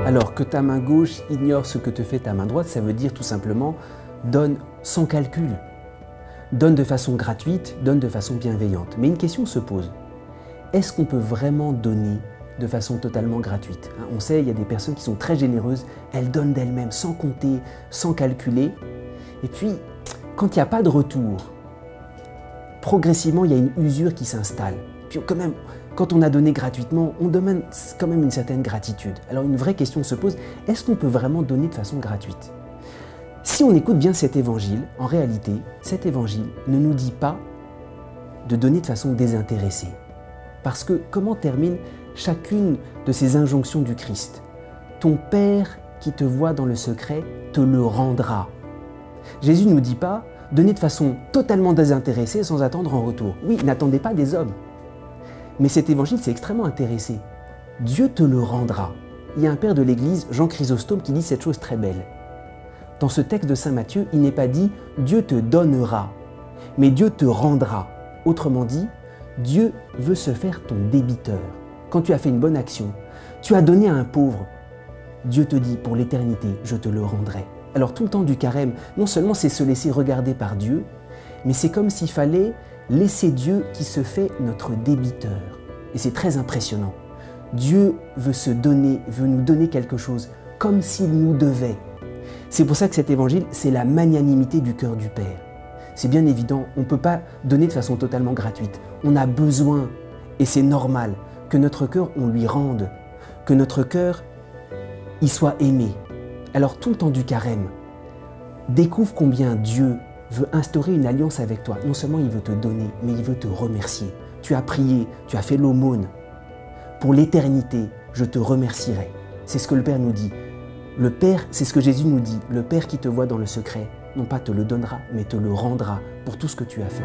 Alors que ta main gauche ignore ce que te fait ta main droite, ça veut dire tout simplement donne sans calcul, donne de façon gratuite, donne de façon bienveillante. Mais une question se pose, est-ce qu'on peut vraiment donner de façon totalement gratuite? On sait, il y a des personnes qui sont très généreuses, elles donnent d'elles-mêmes sans compter, sans calculer. Et puis, quand il n'y a pas de retour, progressivement, il y a une usure qui s'installe. Puis quand même, quand on a donné gratuitement, on demande quand même une certaine gratitude. Alors une vraie question se pose, est-ce qu'on peut vraiment donner de façon gratuite? Si on écoute bien cet évangile, en réalité, cet évangile ne nous dit pas de donner de façon désintéressée. Parce que comment termine chacune de ces injonctions du Christ? Ton Père qui te voit dans le secret te le rendra. Jésus ne nous dit pas donner de façon totalement désintéressée sans attendre en retour. Oui, n'attendez pas des hommes. Mais cet évangile, c'est extrêmement intéressé. Dieu te le rendra. Il y a un père de l'Église, Jean Chrysostome, qui dit cette chose très belle. Dans ce texte de saint Matthieu, il n'est pas dit « Dieu te donnera », mais « Dieu te rendra ». Autrement dit, Dieu veut se faire ton débiteur. Quand tu as fait une bonne action, tu as donné à un pauvre, Dieu te dit pour l'éternité, je te le rendrai. Alors tout le temps du carême, non seulement c'est se laisser regarder par Dieu, mais c'est comme s'il fallait laisser Dieu qui se fait notre débiteur. Et c'est très impressionnant. Dieu veut se donner, veut nous donner quelque chose, comme s'il nous devait. C'est pour ça que cet évangile, c'est la magnanimité du cœur du Père. C'est bien évident, on ne peut pas donner de façon totalement gratuite. On a besoin, et c'est normal, que notre cœur, on lui rende, que notre cœur, il soit aimé. Alors tout le temps du carême, découvre combien Dieu veut instaurer une alliance avec toi. Non seulement il veut te donner, mais il veut te remercier. Tu as prié, tu as fait l'aumône. Pour l'éternité, je te remercierai. C'est ce que le Père nous dit. Le Père, c'est ce que Jésus nous dit. Le Père qui te voit dans le secret, non pas te le donnera, mais te le rendra pour tout ce que tu as fait.